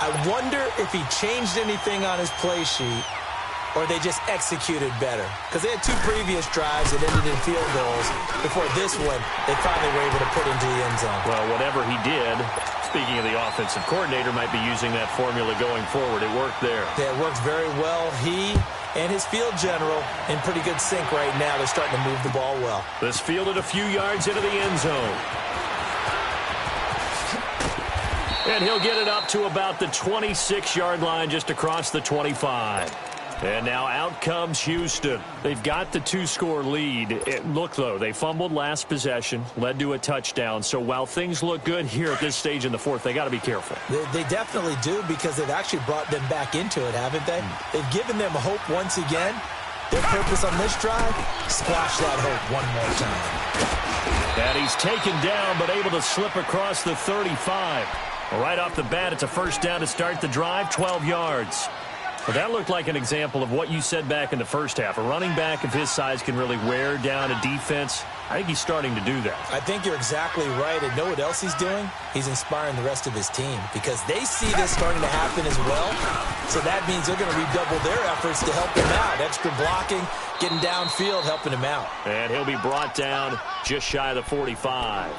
I wonder if he changed anything on his play sheet or they just executed better. Because they had 2 previous drives that ended in field goals. Before this one, they finally were able to put into the end zone. Well, whatever he did, speaking of the offensive coordinator, might be using that formula going forward. It worked there. Yeah, it worked very well. He and his field general in pretty good sync right now. They're starting to move the ball well. This fielded a few yards into the end zone. And he'll get it up to about the 26-yard line, just across the 25. And now out comes Houston. They've got the 2-score lead. Look, though, they fumbled last possession, led to a touchdown. So while things look good here at this stage in the 4th, they got to be careful. They definitely do, because they've actually brought them back into it, haven't they? They've given them hope once again. Their purpose on this drive, squash that hope one more time. And he's taken down, but able to slip across the 35. Right off the bat, it's a 1st down to start the drive, 12 yards. Well, that looked like an example of what you said back in the first half. A running back of his size can really wear down a defense. I think he's starting to do that. I think you're exactly right. And know what else he's doing? He's inspiring the rest of his team, because they see this starting to happen as well. So that means they're going to redouble their efforts to help him out. Extra blocking, getting downfield, helping him out. And he'll be brought down just shy of the 45.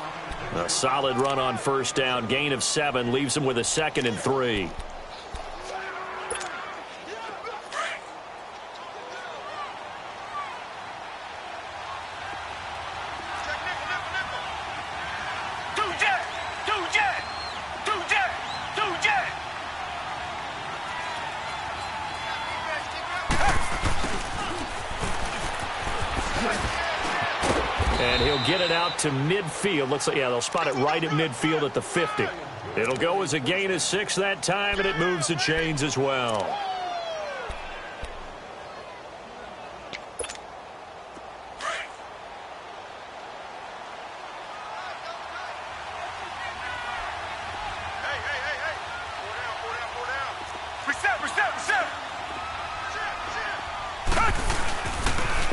A solid run on 1st down. Gain of 7 leaves him with a 2nd and 3. get it out to midfield. Looks like, yeah, they'll spot it right at midfield at the 50. It'll go as a gain of 6 that time, and it moves the chains as well.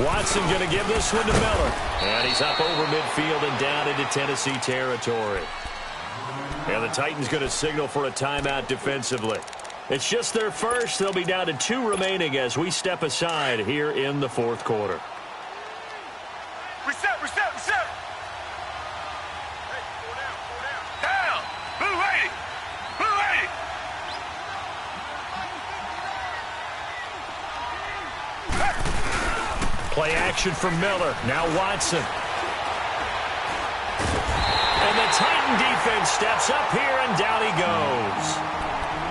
Watson going to give this one to Miller. And he's up over midfield and down into Tennessee territory. And the Titans going to signal for a timeout defensively. It's just their first. They'll be down to 2 remaining as we step aside here in the fourth quarter. Reset. Hey, down. Down. Blue 80. Blue 80. Play action from Miller. Now Watson. And the Titan defense steps up here, and down he goes.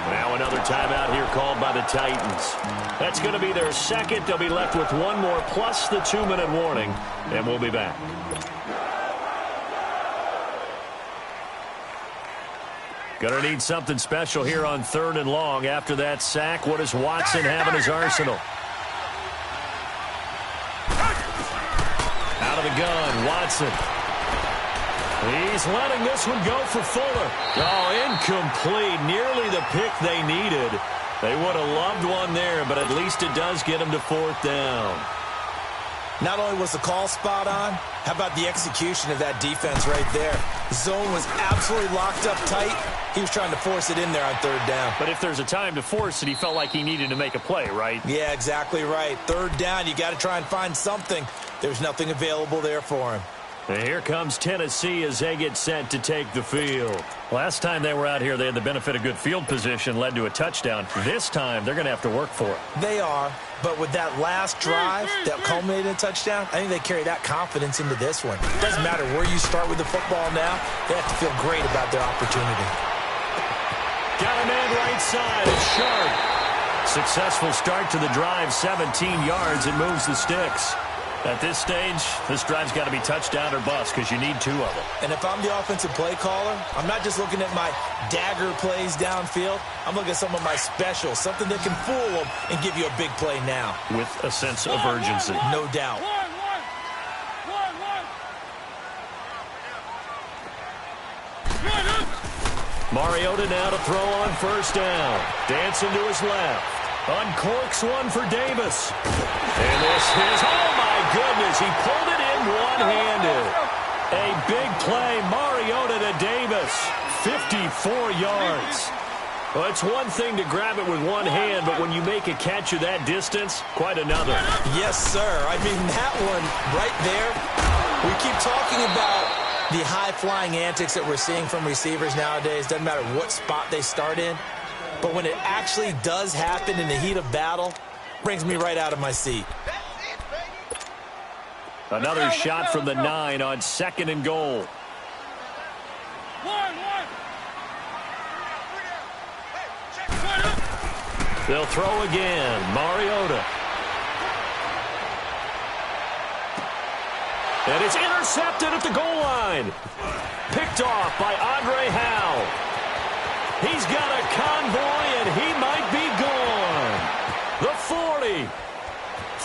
Now another timeout here called by the Titans. That's going to be their second. They'll be left with 1 more plus the 2-minute warning, and we'll be back. Going to need something special here on 3rd and long. After that sack, what does Watson have in his arsenal? Out of the gun, Watson. He's letting this one go for Fuller. Oh, incomplete. Nearly the pick they needed. They would have loved one there, but at least it does get them to 4th down. Not only was the call spot on, how about the execution of that defense right there? Zone was absolutely locked up tight. He was trying to force it in there on 3rd down. But if there's a time to force it, he felt like he needed to make a play, right? Yeah, exactly right. 3rd down, you got to try and find something. There's nothing available there for him. And here comes Tennessee as they get set to take the field. Last time they were out here, they had the benefit of good field position, led to a touchdown. This time, they're going to have to work for it. They are, but with that last drive that culminated in a touchdown, I think they carry that confidence into this one. It doesn't matter where you start with the football now. They have to feel great about their opportunity. Got a man right side. It's Sharp. Successful start to the drive, 17 yards. It moves the sticks. At this stage, this drive's got to be touchdown or bust because you need 2 of them. And if I'm the offensive play caller, I'm not just looking at my dagger plays downfield. I'm looking at some of my specials, something that can fool them and give you a big play now. With a sense of urgency. No doubt. Mariota now to throw on 1st down. Dancing to his left. Uncorks one for Davis. And this is, oh my goodness, he pulled it in one-handed. A big play, Mariota to Davis, 54 yards. Well, it's one thing to grab it with one hand, but when you make a catch of that distance, quite another. Yes, sir. I mean, that one right there, we keep talking about the high-flying antics that we're seeing from receivers nowadays. Doesn't matter what spot they start in. But when it actually does happen in the heat of battle, brings me right out of my seat. Another shot from the 9 on 2nd and goal. They'll throw again. Mariota. And it's intercepted at the goal line. Picked off by Andre Howe. He's got a convoy, and he might be gone. The 40,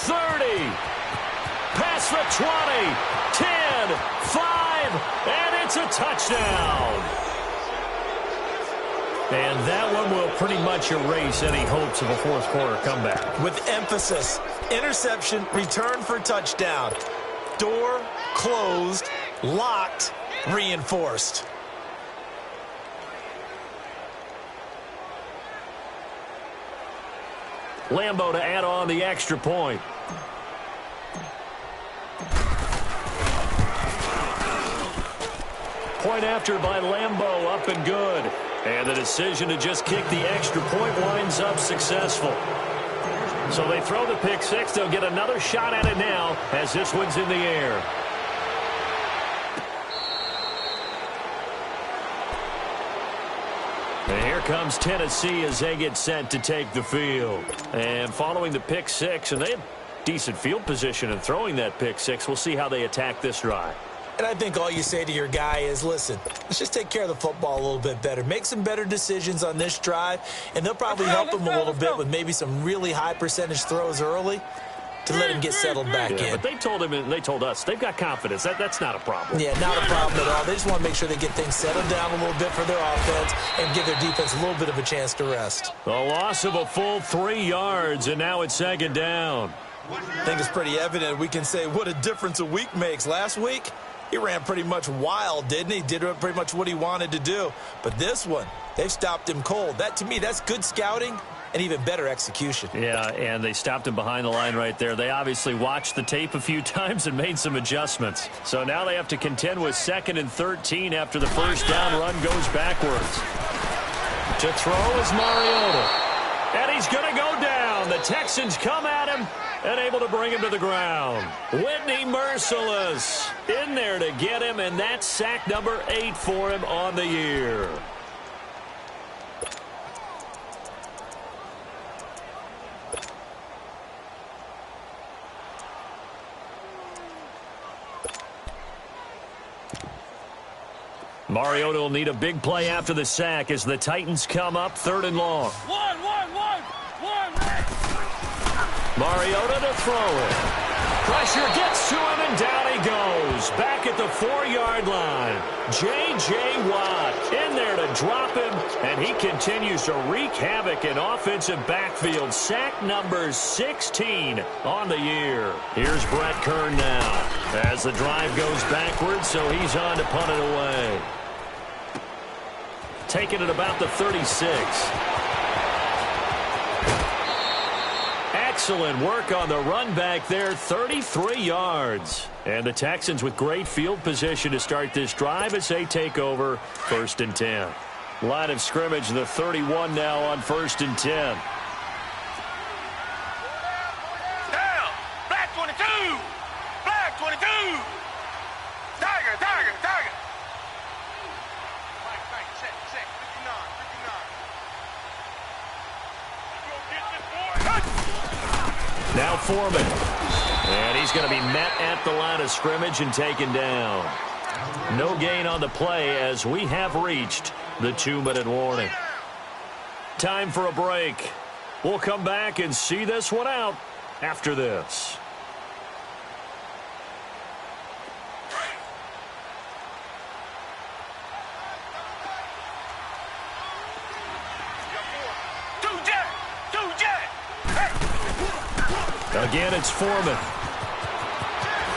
30, past the 20, 10, 5, and it's a touchdown. And that one will pretty much erase any hopes of a 4th quarter comeback. With emphasis, interception, return for touchdown. Door closed, locked, reinforced. Lambo to add on the extra point. Point after by Lambo, up and good. And the decision to just kick the extra point winds up successful. So they throw the pick 6. They'll get another shot at it now as this one's in the air. And here comes Tennessee as they get set to take the field. And following the pick 6, and they have decent field position in throwing that pick 6. We'll see how they attack this drive. And I think all you say to your guy is, listen, let's just take care of the football a little bit better. Make some better decisions on this drive, and they'll probably help him a little bit with maybe some really high percentage throws early to let him get settled back in. But they told him and they told us they've got confidence. That's not a problem. Yeah, not a problem at all. They just want to make sure they get things settled down a little bit for their offense and give their defense a little bit of a chance to rest. A loss of a full 3 yards, and now it's second down. I think it's pretty evident we can say what a difference a week makes. Last week, he ran pretty much wild, didn't he? Did pretty much what he wanted to do. But this one, they've stopped him cold. That, to me, that's good scouting and even better execution. Yeah, and they stopped him behind the line right there. They obviously watched the tape a few times and made some adjustments. So now they have to contend with 2nd and 13 after the first down run goes backwards. To throw is Mariota. And he's going to go down. The Texans come at him and able to bring him to the ground. Whitney Merciless in there to get him, and that's sack number 8 for him on the year. Mariota will need a big play after the sack as the Titans come up 3rd and long. One. Mariota to throw it. Pressure gets to him, and down he goes. Back at the 4-yard line. J.J. Watt in there to drop him, and he continues to wreak havoc in offensive backfield. Sack number 16 on the year. Here's Brett Kern now as the drive goes backwards, so he's on to punt it away. Taking it about the 36. Excellent work on the run back there, 33 yards. And the Texans with great field position to start this drive as they take over 1st and 10. Line of scrimmage, the 31 now on 1st and 10. Down. Black 22. Black 22. Tiger. Mike, check. 59. Go get this boy. Now Foreman. And he's going to be met at the line of scrimmage and taken down. No gain on the play as we have reached the 2-minute warning. Time for a break. We'll come back and see this one out after this. Again, it's Foreman.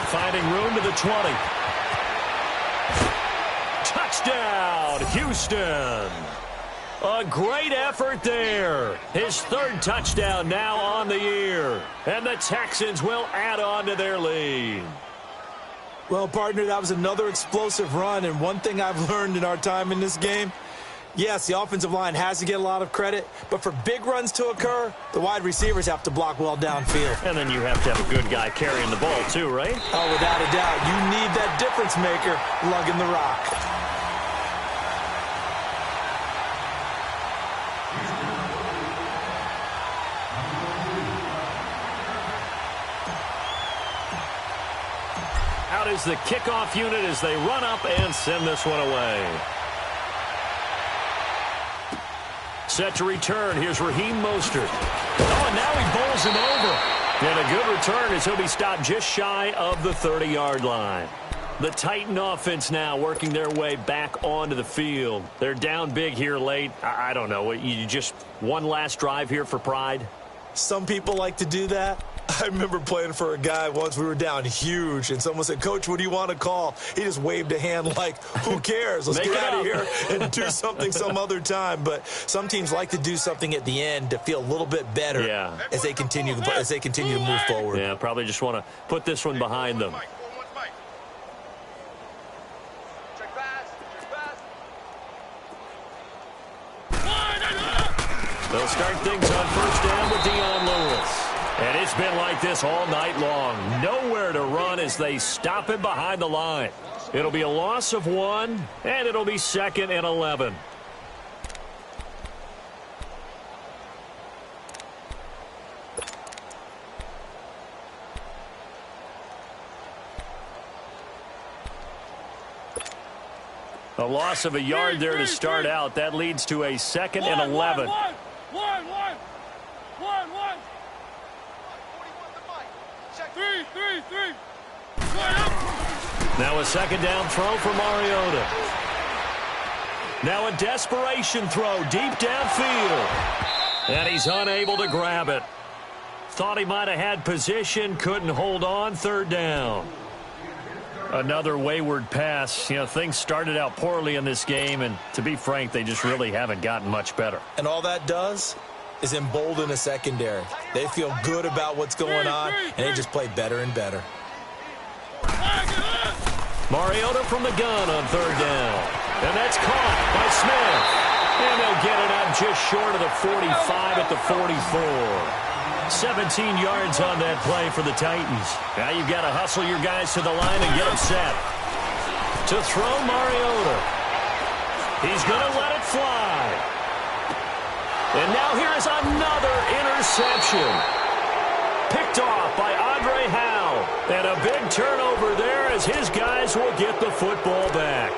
Finding room to the 20. Touchdown, Houston. A great effort there. His 3rd touchdown now on the year. And the Texans will add on to their lead. Well, partner, that was another explosive run. And one thing I've learned in our time in this game, yes, the offensive line has to get a lot of credit, but for big runs to occur, the wide receivers have to block well downfield. And then you have to have a good guy carrying the ball too, right? Oh, without a doubt. You need that difference maker lugging the rock. Out is the kickoff unit as they run up and send this one away. Set to return. Here's Raheem Mostert. Oh, and now he bowls him over. And a good return as he'll be stopped just shy of the 30-yard line. The Titan offense now working their way back onto the field. They're down big here late. I don't know. You just one last drive here for pride? Some people like to do that. I remember playing for a guy once. We were down huge, and someone said, "Coach, what do you want to call?" He just waved a hand like, who cares? Let's get out of here and do something some other time. But some teams like to do something at the end to feel a little bit better as they continue to move forward. Yeah, probably just want to put this one behind them. They'll start things on 1st down with Dion Lewis. And it's been like this all night long. Nowhere to run as they stop him behind the line. It'll be a loss of 1, and it'll be 2nd and 11. A loss of a yard there to start out. That leads to a 2nd and 11. Now a 2nd down throw for Mariota. Now a desperation throw deep downfield. And he's unable to grab it. Thought he might have had position, couldn't hold on. 3rd down. Another wayward pass. You know, things started out poorly in this game, and to be frank, they just really haven't gotten much better. And all that does is embolden a secondary. They feel good about what's going on, and they just play better and better. Mariota from the gun on 3rd down. And that's caught by Smith. And they'll get it out just short of the 45 at the 44. 17 yards on that play for the Titans. Now you've got to hustle your guys to the line and get them set. To throw Mariota. He's going to let it fly. And now here's another interception. Picked off by Andre Howe. And a big turnover there as his guys will get the football back.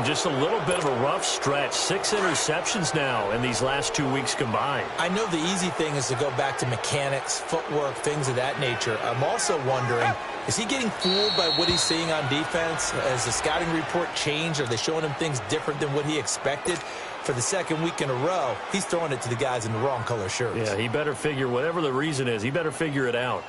Just a little bit of a rough stretch. 6 interceptions now in these last 2 weeks combined. I know the easy thing is to go back to mechanics, footwork, things of that nature. I'm also wondering, is he getting fooled by what he's seeing on defense? Has the scouting report changed? Are they showing him things different than what he expected? For the 2nd week in a row, he's throwing it to the guys in the wrong color shirts. Yeah, he better figure, whatever the reason is, he better figure it out.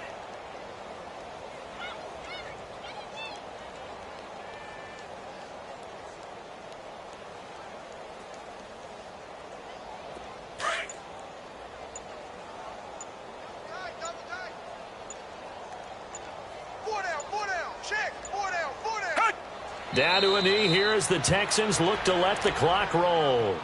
Down to a knee here as the Texans look to let the clock roll.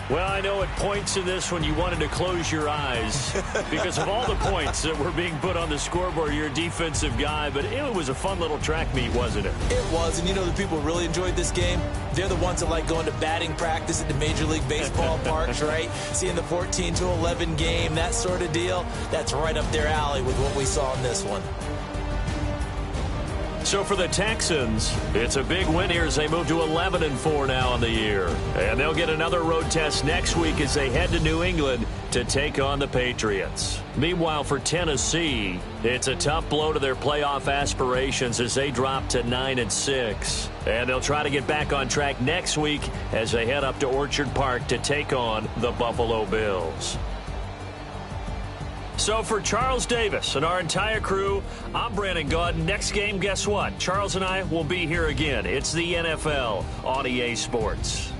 Well, I know at points in this when you wanted to close your eyes because of all the points that were being put on the scoreboard. You're a defensive guy, but it was a fun little track meet, wasn't it? It was, and you know the people who really enjoyed this game? They're the ones that like going to batting practice at the Major League Baseball parks, right? Seeing the 14-11 game, that sort of deal. That's right up their alley with what we saw in this one. So for the Texans, it's a big win here as they move to 11-4 now on the year. And they'll get another road test next week as they head to New England to take on the Patriots. Meanwhile, for Tennessee, it's a tough blow to their playoff aspirations as they drop to 9-6. And they'll try to get back on track next week as they head up to Orchard Park to take on the Buffalo Bills. So for Charles Davis and our entire crew, I'm Brandon Gaudin. Next game, guess what? Charles and I will be here again. It's the NFL on EA Sports.